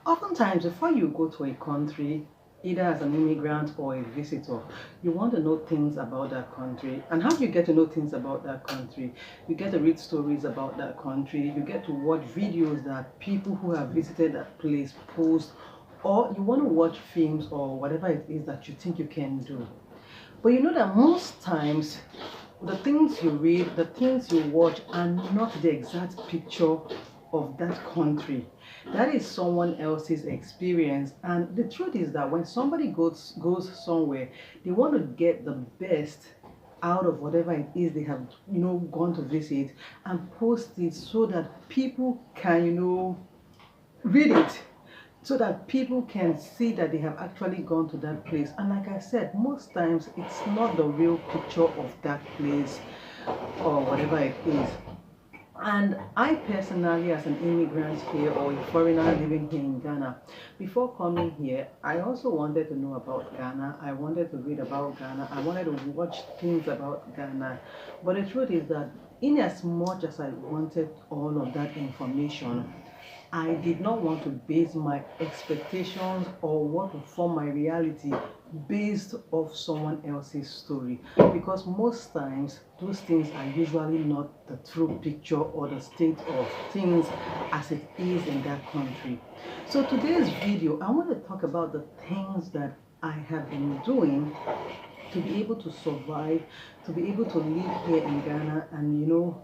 Oftentimes, before you go to a country, either as an immigrant or a visitor, you want to know things about that country. And how do you get to know things about that country? You get to read stories about that country, you get to watch videos that people who have visited that place post, or you want to watch films or whatever it is that you think you can do. But you know that most times the things you read, the things you watch are not the exact picture of that country. That is someone else's experience. And the truth is that when somebody goes somewhere, they want to get the best out of whatever it is they have, gone to visit and post it so that people can, read it, so that people can see that they have actually gone to that place. And like I said, most times it's not the real picture of that place or whatever it is. And I personally, as an immigrant here or a foreigner living here in Ghana, before coming here, I also wanted to know about Ghana. I wanted to read about Ghana. I wanted to watch things about Ghana. But the truth is that in as much as I wanted all of that information, I did not want to base my expectations or what to form my reality based off someone else's story, because most times those things are usually not the true picture or the state of things as it is in that country. So today's video, I want to talk about the things that I have been doing to be able to survive, to be able to live here in Ghana and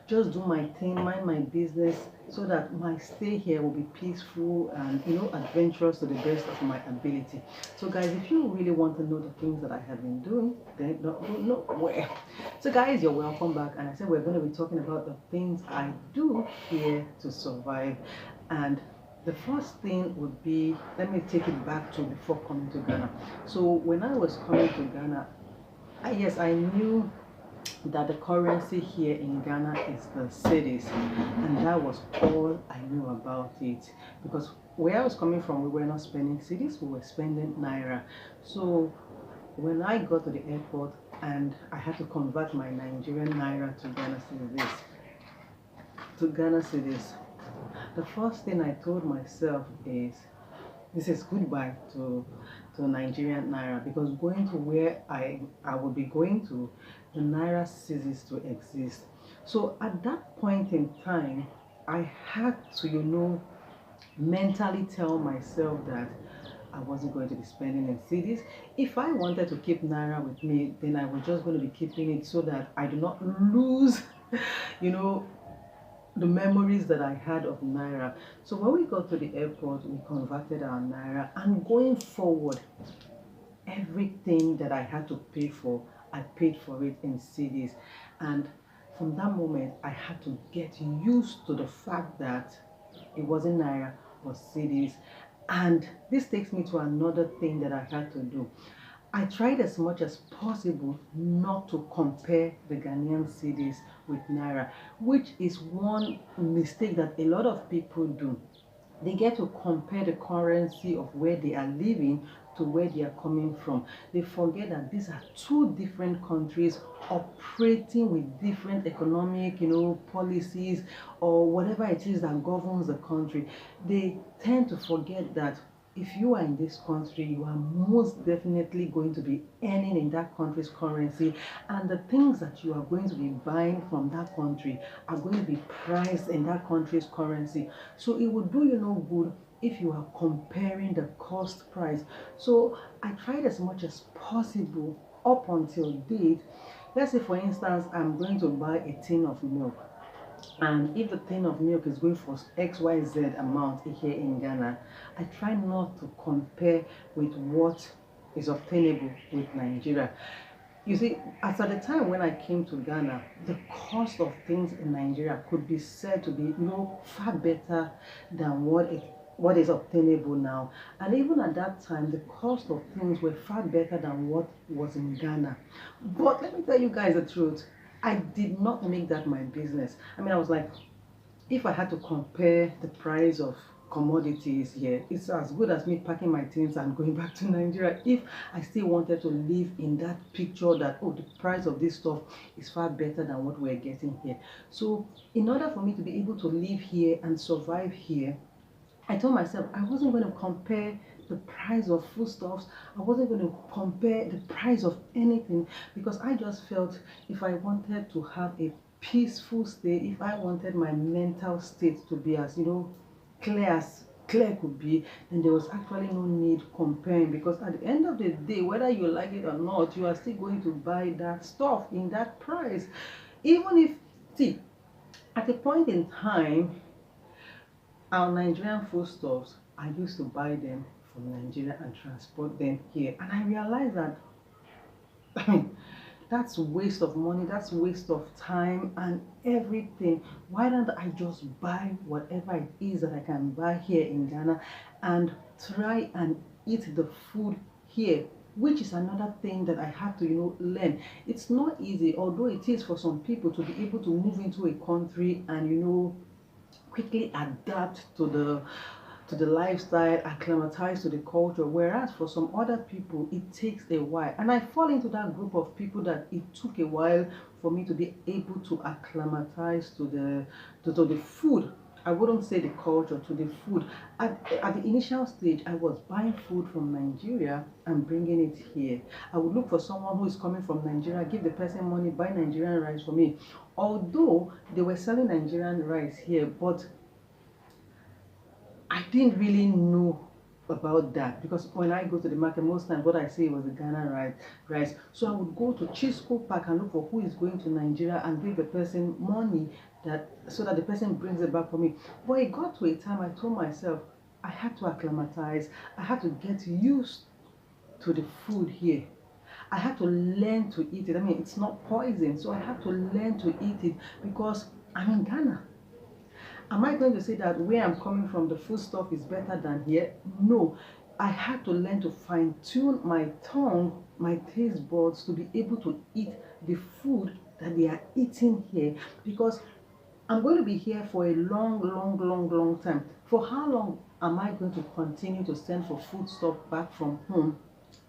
just do my thing, mind my business, so that my stay here will be peaceful and adventurous to the best of my ability. So guys, if you really want to know the things that I have been doing, then don't know where. So guys, you're welcome back, and I said we're going to be talking about the things I do here to survive. And the first thing would be, let me take it back to before coming to Ghana. So when I was coming to Ghana, yes, I knew that the currency here in Ghana is the cedis, and that was all I knew about it, because where I was coming from, we were not spending cedis, we were spending naira. So when I got to the airport and I had to convert my Nigerian naira to Ghana cedis, the first thing I told myself is, this is goodbye to Nigerian naira, because going to where I would be going to, the naira ceases to exist. So at that point in time, I had to mentally tell myself that I wasn't going to be spending in cities. If I wanted to keep naira with me, then I was just going to be keeping it so that I do not lose you know the memories that I had of naira. So when we got to the airport, we converted our naira, and going forward, everything that I had to pay for, I paid for it in cedis. And from that moment, I had to get used to the fact that it wasn't naira but cedis. And this takes me to another thing that I had to do. I tried as much as possible not to compare the Ghanaian cedis with naira, which is one mistake that a lot of people do. They get to compare the currency of where they are living to where they are coming from. They forget that these are two different countries operating with different economic, policies or whatever it is that governs the country. They tend to forget that if you are in this country, you are most definitely going to be earning in that country's currency, and the things that you are going to be buying from that country are going to be priced in that country's currency. So it would do you no good if you are comparing the cost price. So I tried as much as possible up until date. Let's say, for instance, I'm going to buy a tin of milk, and if the tin of milk is going for XYZ amount here in Ghana, I try not to compare with what is obtainable with Nigeria. You see, as at the time when I came to Ghana, the cost of things in Nigeria could be said to be far better than what is obtainable now. And even at that time, the cost of things were far better than what was in Ghana. But let me tell you guys the truth, I did not make that my business. I mean, I was like, if I had to compare the price of commodities here, it's as good as me packing my things and going back to Nigeria if I still wanted to live in that picture that, oh, the price of this stuff is far better than what we're getting here. So in order for me to be able to live here and survive here, I told myself I wasn't going to compare the price of foodstuffs. I wasn't going to compare the price of anything, because I just felt if I wanted to have a peaceful stay, if I wanted my mental state to be as clear could be, then there was actually no need comparing, because at the end of the day, whether you like it or not, you are still going to buy that stuff in that price. Even if, see, at a point in time, our Nigerian foodstuffs, I used to buy them from Nigeria and transport them here. And I realized that, I mean, that's waste of money, that's waste of time and everything. Why don't I just buy whatever it is that I can buy here in Ghana and try and eat the food here? Which is another thing that I have to, learn. It's not easy, although it is for some people to be able to move into a country and, quickly adapt to the lifestyle, acclimatize to the culture, whereas for some other people it takes a while. And I fall into that group of people that it took a while for me to be able to acclimatize to the food. I wouldn't say the culture, to the food. At the initial stage, I was buying food from Nigeria and bringing it here. I would look for someone who is coming from Nigeria, give the person money, buy Nigerian rice for me. Although they were selling Nigerian rice here, but I didn't really know about that, because when I go to the market, most times what I see was the Ghana rice. So I would go to Chisco Park and look for who is going to Nigeria and give the person money, that so that the person brings it back for me. But it got to a time I told myself I had to acclimatize, I had to get used to the food here. I had to learn to eat it. I mean, it's not poison, so I had to learn to eat it because I'm in Ghana. Am I going to say that where I'm coming from, the food stuff is better than here? No. I had to learn to fine tune my tongue, my taste buds, to be able to eat the food that they are eating here, because I'm going to be here for a long, long, long, long time. For how long am I going to continue to send for food stuff back from home,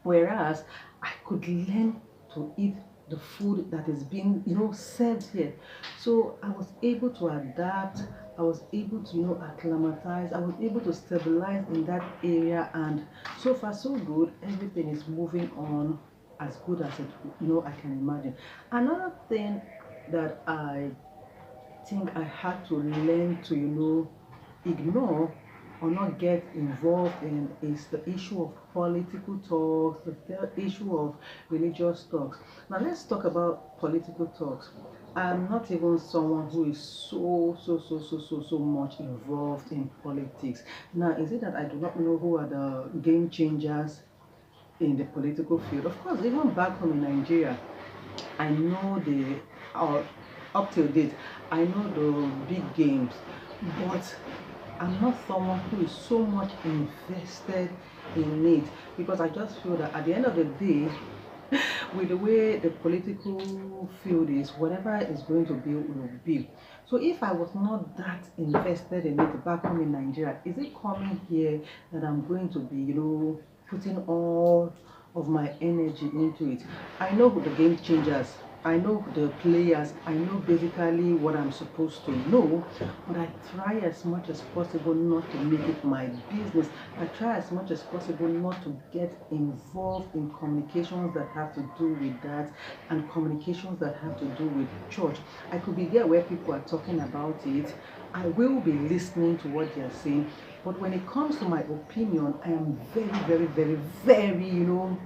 whereas I could learn to eat the food that is being served here? So I was able to adapt, I was able to acclimatize, I was able to stabilize in that area, and so far so good. Everything is moving on as good as it I can imagine. Another thing that I think I had to learn to ignore or not get involved in is the issue of political talks, the issue of religious talks. Now let's talk about political talks. I'm not even someone who is so much involved in politics. Now, is it that I do not know who are the game changers in the political field? Of course, even back home in Nigeria, I know uh, up till date, I know the big games, but I'm not someone who is so much invested in it, because I just feel that at the end of the day, with the way the political field is, whatever is going to be will be. So if I was not that invested in it back home in Nigeria, is it coming here that I'm going to be, putting all of my energy into it? I know the game changers, I know the players, I know basically what I'm supposed to know, but I try as much as possible not to make it my business. I try as much as possible not to get involved in communications that have to do with that, and communications that have to do with church. I could be there where people are talking about it. I will be listening to what they are saying, but when it comes to my opinion, I am very, very, very, very,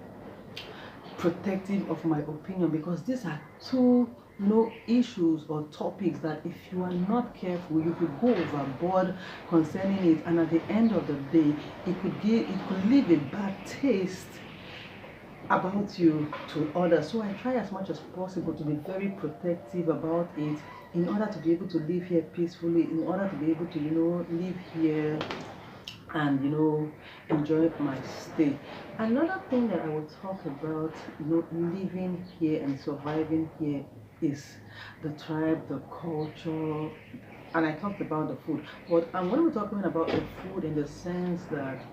protective of my opinion, because these are two issues or topics that if you are not careful, you could go overboard concerning it, and at the end of the day, it could leave a bad taste about you to others. So I try as much as possible to be very protective about it, in order to be able to live here peacefully, in order to be able to live here and enjoy my stay. Another thing that I will talk about, living here and surviving here, is the tribe, the culture, and I talked about the food. But I'm going to be talking about the food in the sense that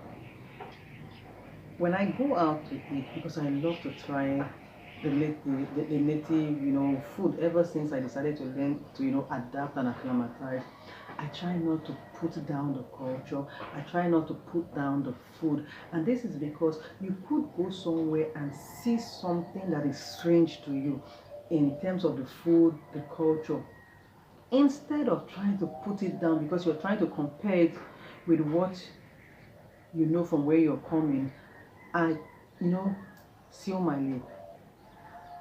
when I go out to eat, because I love to try the native, food, ever since I decided to learn to, adapt and acclimatize. I try not to put down the culture. I try not to put down the food. And this is because you could go somewhere and see something that is strange to you in terms of the food, the culture. Instead of trying to put it down because you're trying to compare it with what you know from where you're coming, I, seal my lip.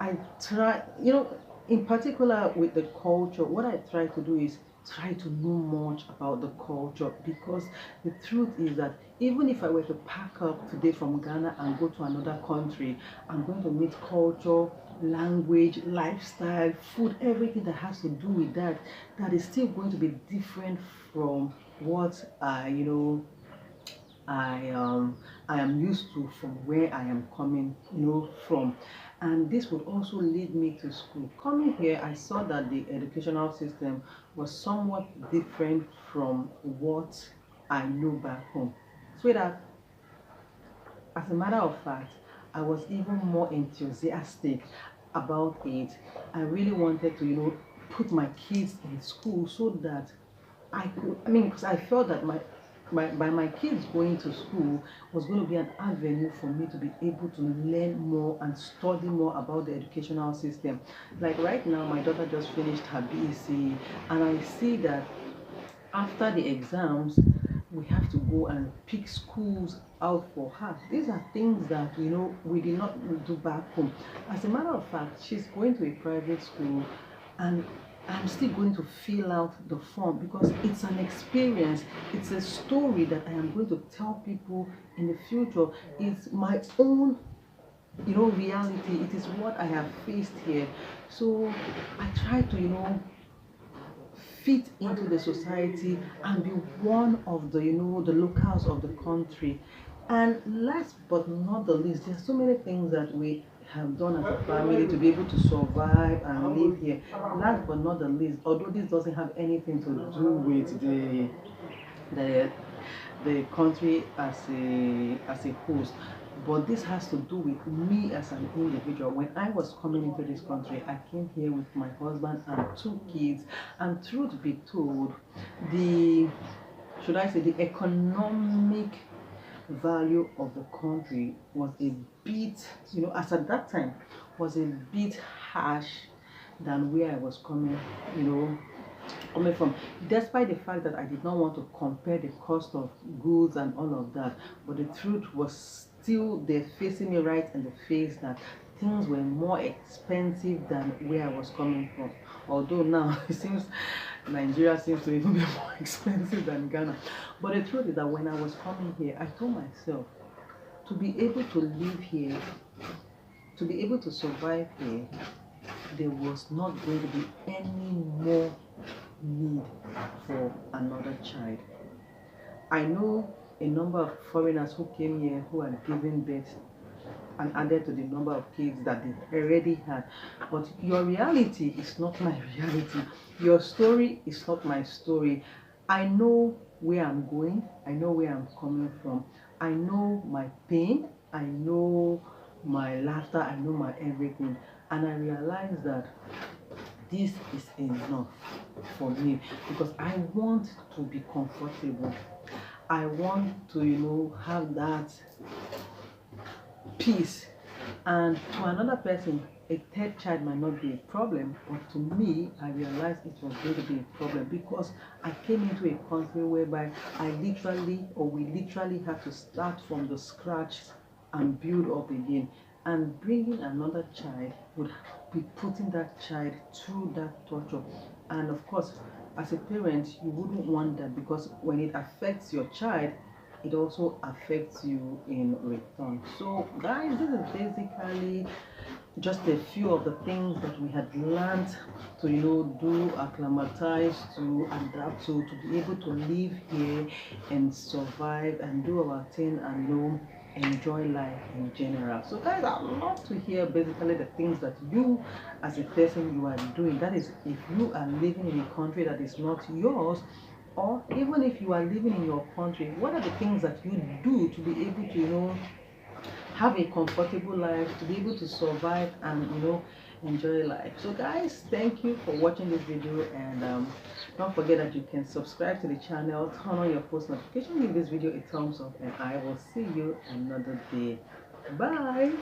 I try, in particular with the culture, what I try to do is try to know much about the culture, because the truth is that even if I were to pack up today from Ghana and go to another country, I'm going to meet culture, language, lifestyle, food, everything that has to do with that, that is still going to be different from what I am used to from where I am coming, from. And this would also lead me to school. Coming here, I saw that the educational system was somewhat different from what I know back home. So that, as a matter of fact, I was even more enthusiastic about it. I really wanted to, put my kids in school so that because I felt that by my kids going to school was going to be an avenue for me to be able to learn more and study more about the educational system. Like right now, my daughter just finished her BEC, and I see that after the exams, we have to go and pick schools out for her. These are things that we did not do back home. As a matter of fact, she's going to a private school, and I'm still going to fill out the form because it's an experience. It's a story that I am going to tell people in the future. It's my own reality. It is what I have faced here. So I try to fit into the society and be one of the the locals of the country. And last but not the least, there are so many things that we have done as a family to be able to survive and live here. Last but not the least, although this doesn't have anything to do with the the country as a host, but this has to do with me as an individual. When I was coming into this country, I came here with my husband and two kids, and truth be told, the should I say the economic value of the country was a bit, as at that time, was a bit harsh than where I was coming from, despite the fact that I did not want to compare the cost of goods and all of that. But the truth was still there, facing me right in the face, that things were more expensive than where I was coming from. Although now it seems Nigeria seems to even be more expensive than Ghana. But the truth is that when I was coming here, I told myself, to be able to live here, to be able to survive here, there was not going to be any more need for another child. I know a number of foreigners who came here who had given birth and added to the number of kids that they already had. But your reality is not my reality. Your story is not my story. I know where I'm going. I know where I'm coming from. I know my pain. I know my laughter. I know my everything. And I realize that this is enough for me, because I want to be comfortable. I want to, have that peace. And to another person, a third child might not be a problem, but to me, I realized it was going to be a problem, because I came into a country whereby we literally had to start from the scratch and build up again. And bringing another child would be putting that child through that torture. And of course, as a parent, you wouldn't want that, because when it affects your child, it also affects you in return. So guys, this is basically just a few of the things that we had learned to do, acclimatize to, adapt to be able to live here and survive and do our thing and enjoy life in general. So guys, I'd love to hear basically the things that you as a person you are doing. That is, if you are living in a country that is not yours, or even if you are living in your country, what are the things that you do to be able to have a comfortable life, to be able to survive and enjoy life. So guys, thank you for watching this video, and don't forget that you can subscribe to the channel, turn on your post notification, give this video a thumbs up, and I will see you another day. Bye.